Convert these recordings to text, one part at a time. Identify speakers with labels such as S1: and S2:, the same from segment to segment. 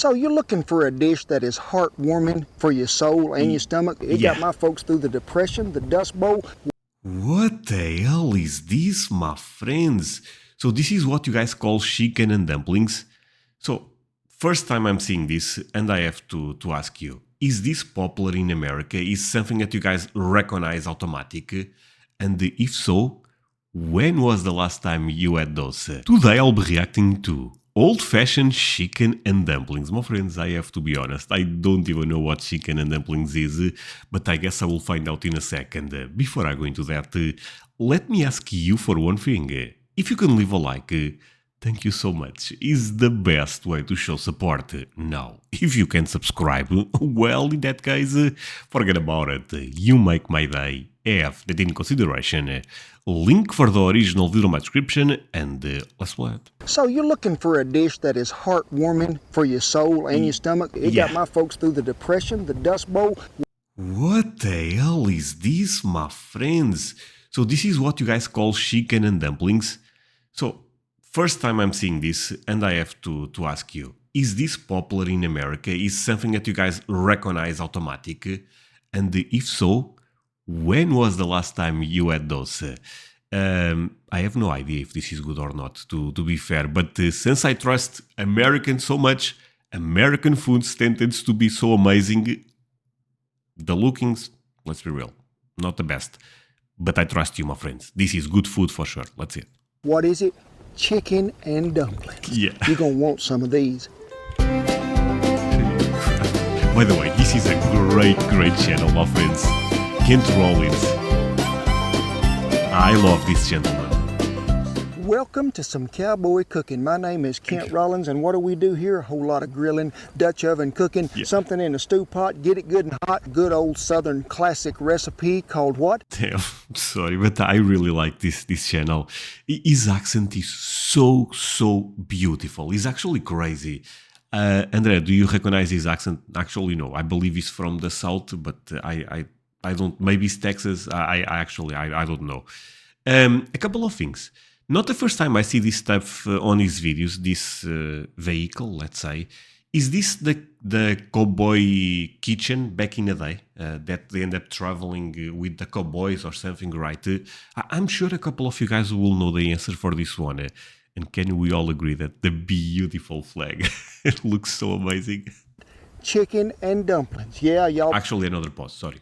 S1: So you're looking for a dish that is heartwarming for your soul and your stomach? It got my folks through the Depression, the Dust Bowl.
S2: What the hell is this, my friends? So this is what you guys call chicken and dumplings? So, first time I'm seeing this, and I have to ask you, is this popular in America? Is something that you guys recognize automatic? And if so, when was the last time you had those? Today I'll be reacting to old-fashioned chicken and dumplings. My friends, I have to be honest, I don't even know what chicken and dumplings is, but I guess I will find out in a second. Before I go into that, let me ask you for one thing. If you can leave a like, thank you so much. Is the best way to show support. Now, if you can subscribe, well, in that case, forget about it. You make my day. Have that in consideration. Link for the original video in my description, and let's play it.
S1: So you're looking for a dish that is heartwarming for your soul and your stomach? It got my folks through the Depression, the Dust Bowl.
S2: What the hell is this, my friends? So this is what you guys call chicken and dumplings? So, first time I'm seeing this, and I have to ask you, is this popular in America? Is something that you guys recognize automatic? And if so, when was the last time you had those? I have no idea if this is good or not, to be fair, but since I trust Americans so much, American food tends to be so amazing. The lookings, let's be real, not the best. But I trust you, my friends. This is good food for sure. Let's see it.
S1: What is it? Chicken and dumplings.
S2: Yeah.
S1: You're going to want some of these.
S2: By the way, this is a great channel, my friends. Kent Rollins. I love this gentleman.
S1: Welcome to some cowboy cooking. My name is Kent Rollins, and what do we do here? A whole lot of grilling, Dutch oven cooking, something in a stew pot, get it good and hot, good old southern classic recipe called what?
S2: Damn, sorry, but I really like this channel. His accent is so beautiful. He's actually crazy. André, do you recognize his accent? Actually, no. I believe he's from the south, but I don't. Maybe it's Texas. I don't know. A couple of things. Not the first time I see this stuff on his videos. This vehicle, let's say, is this the cowboy kitchen back in the day that they end up traveling with the cowboys or something, right? I'm sure a couple of you guys will know the answer for this one. And can we all agree that the beautiful flag it looks so amazing?
S1: Chicken and dumplings. Yeah, y'all.
S2: Actually, another pause, sorry.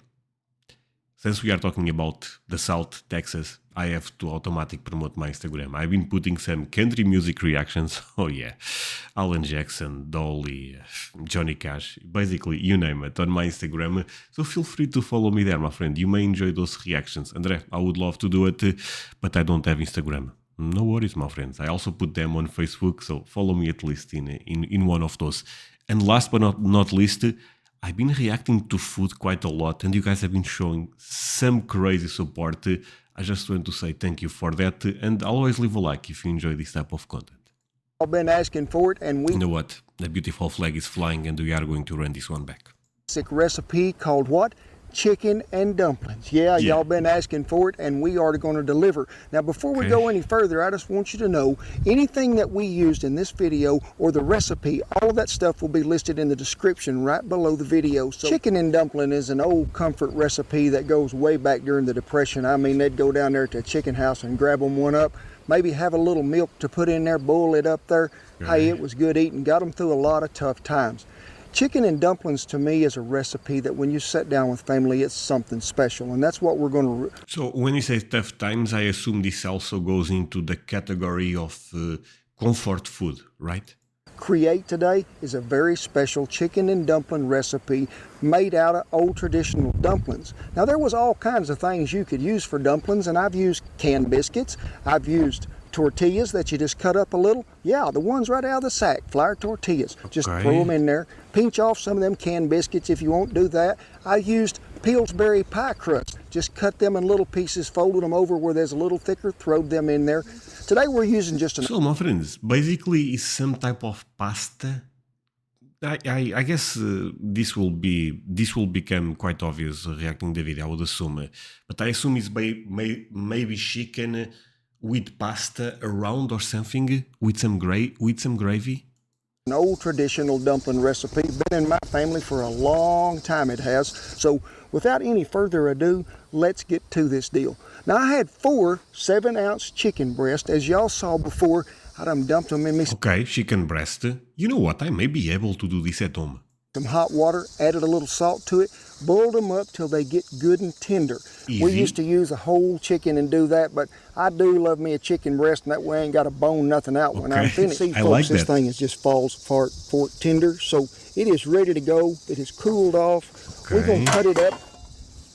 S2: Since we are talking about the South, Texas, I have to automatically promote my Instagram. I've been putting some country music reactions. Oh yeah, Alan Jackson, Dolly, Johnny Cash, basically you name it on my Instagram. So feel free to follow me there, my friend. You may enjoy those reactions. André, I would love to do it, but I don't have Instagram. No worries, my friends. I also put them on Facebook, so follow me at least in one of those. And last but not least, I've been reacting to food quite a lot, and you guys have been showing some crazy support. I just want to say thank you for that, and always leave a like if you enjoy this type of content.
S1: I've been asking for it, and we...
S2: You know what? The beautiful flag is flying, and we are going to run this one back.
S1: Recipe called what? Chicken and dumplings. Yeah, y'all been asking for it, and we are going to deliver. Now, before we go any further, I just want you to know anything that we used in this video or the recipe, all of that stuff will be listed in the description right below the video. So, chicken and dumpling is an old comfort recipe that goes way back during the Depression. I mean, they'd go down there to a chicken house and grab them one up, maybe have a little milk to put in there, boil it up there. Hey, it was good eating, got them through a lot of tough times. Chicken and dumplings to me is a recipe that when you sit down with family, it's something special, and that's what we're going to...
S2: So when you say tough times, I assume this also goes into the category of comfort food, right?
S1: Create today is a very special chicken and dumpling recipe made out of old traditional dumplings. Now there was all kinds of things you could use for dumplings, and I've used canned biscuits, I've used tortillas that you just cut up a little. Yeah, the ones right out of the sack, flour tortillas. Just throw them in there. Pinch off some of them canned biscuits if you won't do that. I used Pillsbury pie crust. Just cut them in little pieces, folded them over where there's a little thicker, throw them in there. Today we're using just an...
S2: So my friends, basically it's some type of pasta. I guess this will become quite obvious reacting the video, I would assume. But I assume it's maybe chicken with pasta around or something with some gravy.
S1: An old traditional dumpling recipe, been in my family for a long time it has. So without any further ado, let's get to this deal. Now I had 4 7-ounce chicken breasts, as y'all saw before. I done dumped them in me
S2: Okay, chicken breast. You know what? I may be able to do this at home.
S1: some hot water, added a little salt to it, boiled them up till they get good and tender.
S2: Easy.
S1: We used to use a whole chicken and do that, but I do love me a chicken breast, and that way I ain't got to bone nothing out when I'm finished. See,
S2: I
S1: folks,
S2: like
S1: this
S2: that.
S1: thing is just falls apart fork tender, so it is ready to go. It is cooled off. We're going to cut it up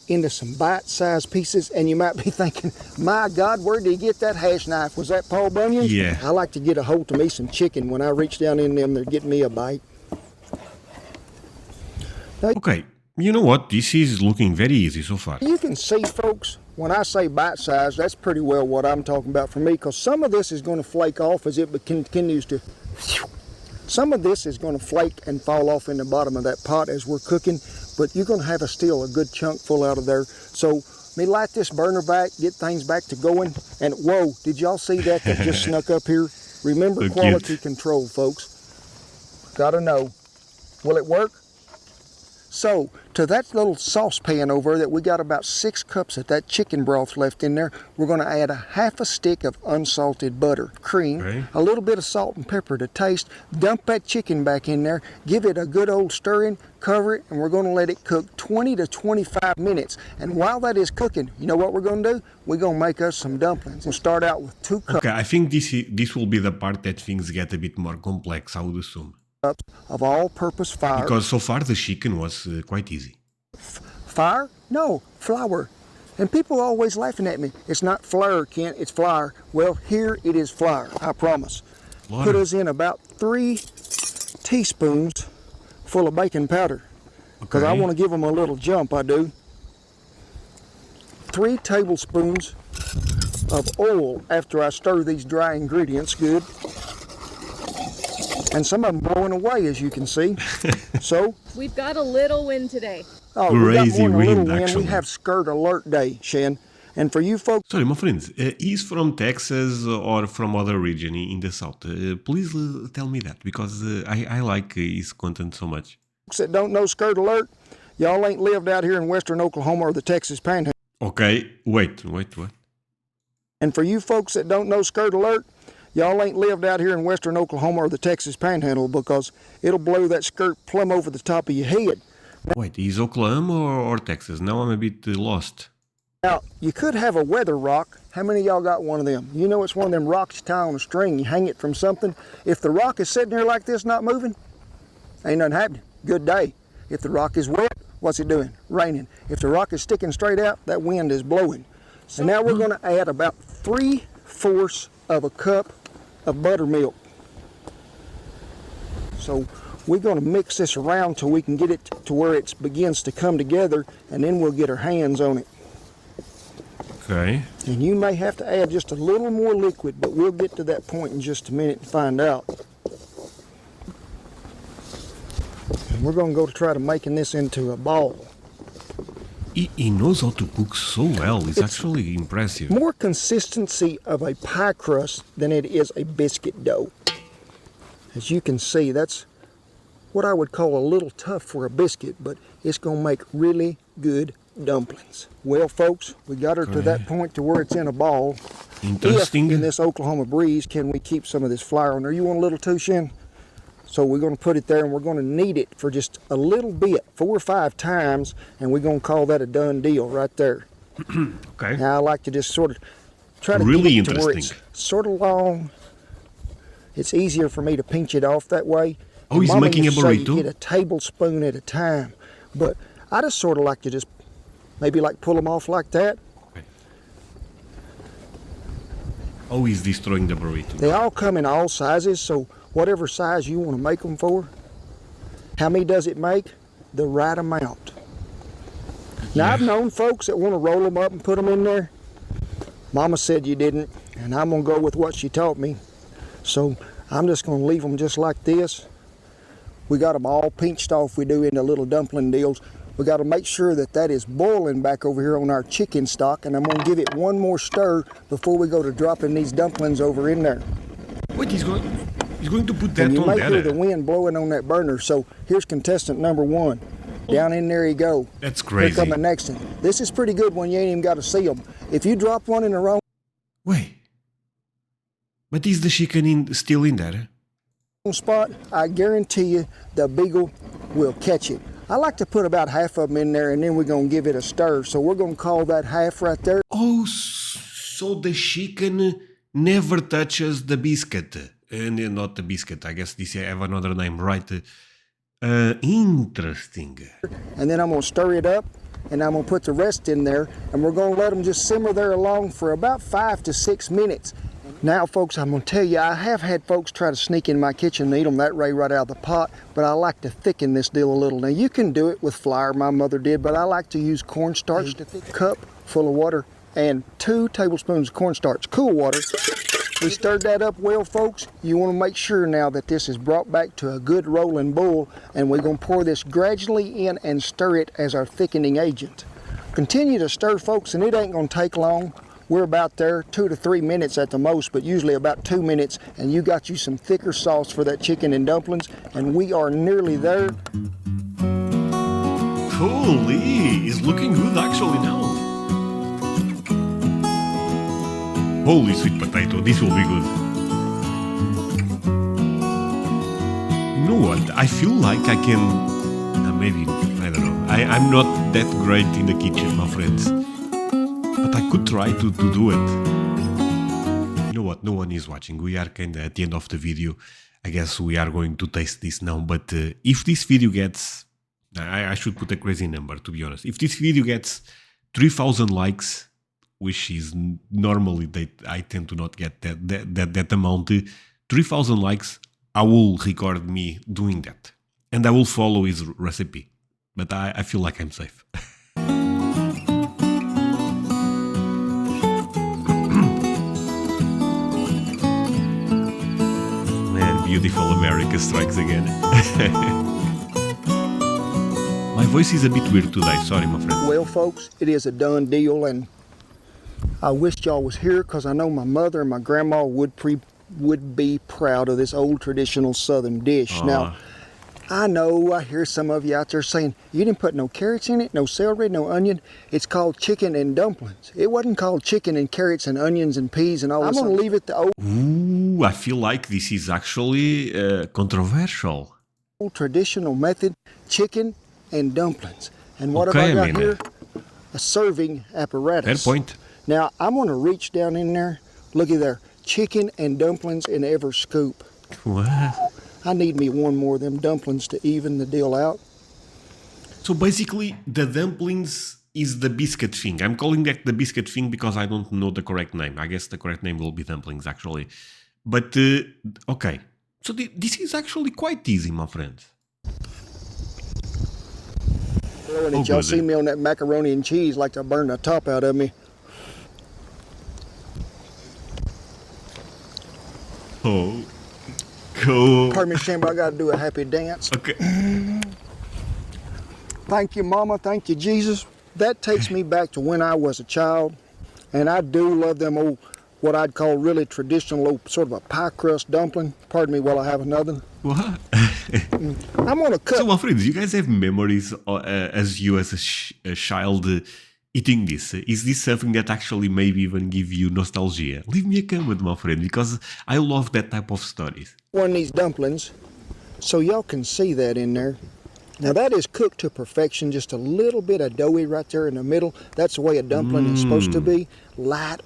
S1: into some bite-sized pieces, and you might be thinking, my God, where did he get that hash knife? Was that Paul Bunyan's?
S2: Yeah.
S1: I like to get a hold of me some chicken when I reach down in them. They're getting me a bite.
S2: Okay, you know what? This is looking very easy so far.
S1: You can see, folks, when I say bite-sized, that's pretty well what I'm talking about for me, because some of this is going to flake off as it continues to... Some of this is going to flake and fall off in the bottom of that pot as we're cooking, but you're going to have still a good chunk full out of there. So let me light this burner back, get things back to going, and whoa, did y'all see that just snuck up here? Remember
S2: Look
S1: quality
S2: it.
S1: control, folks. Gotta know. Will it work? So, to that little saucepan over there that we got about 6 cups of that chicken broth left in there, we're going to add a half a stick of unsalted butter, cream,
S2: Okay.
S1: a little bit of salt and pepper to taste, dump that chicken back in there, give it a good old stirring, cover it, and we're going to let it cook 20 to 25 minutes. And while that is cooking, you know what we're going to do? We're going to make us some dumplings. We'll start out with 2 cups
S2: Okay, I think this will be the part that things get a bit more complex, I would assume.
S1: of all-purpose flour.
S2: Because so far the chicken was quite easy.
S1: Fire? No, flour. And people are always laughing at me. It's not flour, Kent, it's flour. Well, here it is flour, I promise.
S2: Lord.
S1: Put us in about 3 teaspoons full of baking powder. Because I
S2: Okay.
S1: want to give them a little jump, I do. 3 tablespoons of oil after I stir these dry ingredients good. And some of them blowing away, as you can see. So,
S3: We've got a little wind today.
S1: oh, we got
S2: Crazy
S1: more than a little
S2: wind,
S1: wind.
S2: actually.
S1: We have skirt alert day, Shen. And for you folks
S2: Sorry, my friends, he's from Texas or from other region in the south. Please tell me that, because I like his content so much.
S1: that don't know skirt alert, y'all ain't lived out here in western Oklahoma or the Texas Panhandle.
S2: Okay, wait, what?
S1: And for you folks that don't know skirt alert, y'all ain't lived out here in western Oklahoma or the Texas Panhandle, because it'll blow that skirt plumb over the top of your head.
S2: Wait, is Oklahoma or Texas? Now I'm a bit lost.
S1: Now, you could have a weather rock. How many of y'all got one of them? You know it's one of them rocks you tie on a string. You hang it from something. If the rock is sitting there like this, not moving, ain't nothing happening. Good day. If the rock is wet, what's it doing? Raining. If the rock is sticking straight out, that wind is blowing. So now we're going to add about 3/4 of a cup of buttermilk. So we're going to mix this around till we can get it to where it begins to come together, and then we'll get our hands on it.
S2: Okay.
S1: And you may have to add just a little more liquid, but we'll get to that point in just a minute and find out. And we're going to go to try to making this into a ball.
S2: He knows how to cook so well. It's actually impressive.
S1: More consistency of a pie crust than it is a biscuit dough. As you can see, that's what I would call a little tough for a biscuit, but it's going to make really good dumplings. Well, folks, we got her to that point to where it's in a ball.
S2: Interesting.
S1: If in this Oklahoma breeze can we keep some of this flour on there? You want a little too, Shen? So we're going to put it there, and we're going to knead it for just a little bit, 4 or 5 times, and we're going to call that a done deal right there.
S2: Okay.
S1: Now I like to just sort of try to
S2: Really
S1: get it to where it's
S2: interesting.
S1: sort of long. It's easier for me to pinch it off that way.
S2: Oh, he's
S1: Mama
S2: making
S1: used
S2: a
S1: to say you
S2: burrito?
S1: get a tablespoon at a time, but I just sort of like to just maybe like pull them off like that.
S2: Oh, he's destroying the burrito.
S1: They all come in all sizes, so whatever size you want to make them for. How many does it make? The right amount. Now, I've known folks that want to roll them up and put them in there. Mama said you didn't, and I'm going to go with what she taught me. So I'm just going to leave them just like this. We got them all pinched off, we do, into little dumpling deals. We got to make sure that that is boiling back over here on our chicken stock, and I'm going to give it one more stir before we go to dropping these dumplings over in there.
S2: Wait, he's He's going to put that
S1: And you
S2: on
S1: may hear the
S2: there.
S1: wind blowing on that burner. So here's contestant number 1. Down in there you go.
S2: That's
S1: Here
S2: crazy.
S1: come the next one. This is pretty good when you ain't even got to see them. If you drop one in the wrong
S2: Wait. But is the chicken still in there?
S1: spot, I guarantee you the beagle will catch it. I like to put about half of them in there, and then we're going to give it a stir. So we're going to call that half right there.
S2: Oh, so the chicken never touches the biscuit. And not the biscuit, I guess this have another name, right? Interesting.
S1: And then I'm going to stir it up, and I'm going to put the rest in there, and we're going to let them just simmer there along for about 5 to 6 minutes. Now, folks, I'm going to tell you, I have had folks try to sneak in my kitchen and eat them that way right out of the pot, but I like to thicken this deal a little. Now, you can do it with flour, my mother did, but I like to use cornstarch, a cup full of water, and 2 tablespoons of cornstarch, cool water. We stirred that up well, folks. You want to make sure now that this is brought back to a good rolling boil, and we're going to pour this gradually in and stir it as our thickening agent. Continue to stir, folks, and it ain't going to take long. We're about there, 2 to 3 minutes at the most, but usually about 2 minutes, and you got you some thicker sauce for that chicken and dumplings, and we are nearly there.
S2: Holy, it's looking good actually now. Holy sweet potato, this will be good. You know what? I feel like I can... maybe, I don't know. I'm not that great in the kitchen, my friends. But I could try to do it. You know what? No one is watching. We are kind of at the end of the video. I guess we are going to taste this now. But if this video gets... I should put a crazy number, to be honest. If this video gets 3,000 likes... which is normally I tend to not get that amount. 3,000 likes, I will record me doing that. And I will follow his recipe. But I feel like I'm safe. Man, beautiful America strikes again. My voice is a bit weird today, sorry my friend.
S1: Well, folks, it is a done deal, and I wished y'all was here because I know my mother and my grandma would be proud of this old traditional Southern dish. Now, I know I hear some of you out there saying, you didn't put no carrots in it, no celery, no onion. It's called chicken and dumplings. It wasn't called chicken and carrots and onions and peas and all that. I'm going to leave it to
S2: Ooh, I feel like this is actually controversial.
S1: old traditional method, chicken and dumplings. And what
S2: Okay,
S1: have I
S2: I
S1: got
S2: mean,
S1: here? A serving apparatus.
S2: Fair point.
S1: Now, I'm going to reach down in there. Looky there. Chicken and dumplings in every scoop.
S2: What?
S1: I need me one more of them dumplings to even the deal out.
S2: So basically, the dumplings is the biscuit thing. I'm calling that the biscuit thing because I don't know the correct name. I guess the correct name will be dumplings, actually. But, okay. So this is actually quite easy, my friends.
S1: When did y'all see me on that macaroni and cheese like to burn the top out of me?
S2: Oh, cool.
S1: Pardon me, Shambo, I got to do a happy dance.
S2: Okay.
S1: Thank you, Mama. Thank you, Jesus. That takes me back to when I was a child, and I do love them old, what I'd call really traditional, old, sort of a pie crust dumpling. Pardon me while I have another.
S2: What?
S1: I'm gonna cut.
S2: So, my friends, you guys have memories as you as a child eating this? Is this something that actually maybe even give you nostalgia? Leave me a comment, my friend, because I love that type of stories.
S1: One of these dumplings, so y'all can see that in there. Now that is cooked to perfection, just a little bit of doughy right there in the middle. That's the way a dumpling is supposed to be. Light.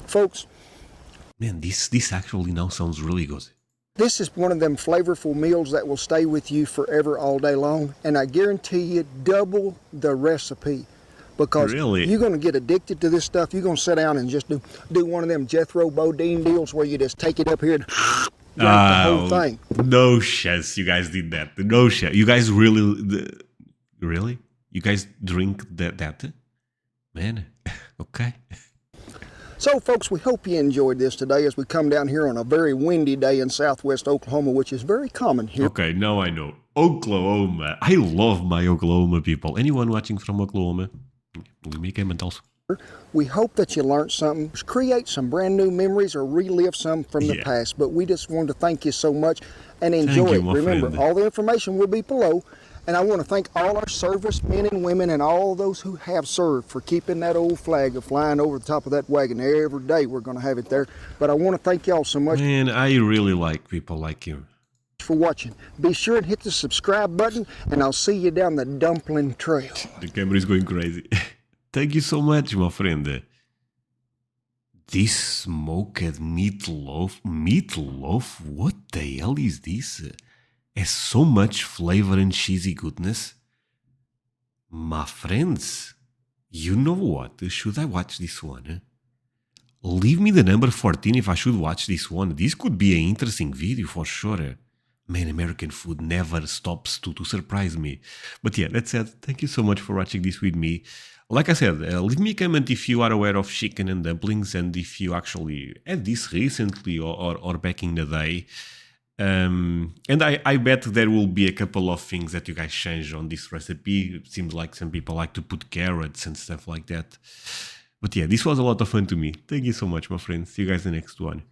S1: Folks,
S2: man, this actually now sounds really good.
S1: This is one of them flavorful meals that will stay with you forever all day long, and I guarantee you double the recipe, because
S2: Really?
S1: you're going to get addicted to this stuff. You're going to sit down and just do one of them Jethro Bodine deals where you just take it up here and drink the whole thing.
S2: No chance you guys did that. No chance. You guys really? You guys drink that? Man, okay.
S1: So, folks, we hope you enjoyed this today as we come down here on a very windy day in southwest Oklahoma, which is very common here.
S2: Okay, now I know. Oklahoma. I love my Oklahoma people. Anyone watching from Oklahoma? Leave me a comment also.
S1: We hope that you learned something, create some brand new memories, or relive some from the
S2: Yeah.
S1: past. But we just wanted to thank you so much and enjoy
S2: you,
S1: it.
S2: my
S1: Remember,
S2: friend.
S1: all the information will be below. And I want to thank all our servicemen and women and all those who have served for keeping that old flag flying over the top of that wagon. Every day we're going to have it there. But I want to thank y'all so much
S2: Man, I really like people like you.
S1: for watching. Be sure and hit the subscribe button, and I'll see you down the dumpling trail.
S2: The camera is going crazy. Thank you so much, my friend. This smoked meatloaf. Meatloaf? What the hell is this? Has so much flavor and cheesy goodness. My friends, you know what? Should I watch this one? Leave me the number 14 if I should watch this one. This could be an interesting video for sure. Man, American food never stops to surprise me. But yeah, that said, thank you so much for watching this with me. Like I said, leave me a comment if you are aware of chicken and dumplings and if you actually had this recently or back in the day. And I bet there will be a couple of things that you guys change on this recipe. It seems like some people like to put carrots and stuff like that. But yeah, this was a lot of fun to me. Thank you so much, my friends. See you guys in the next one.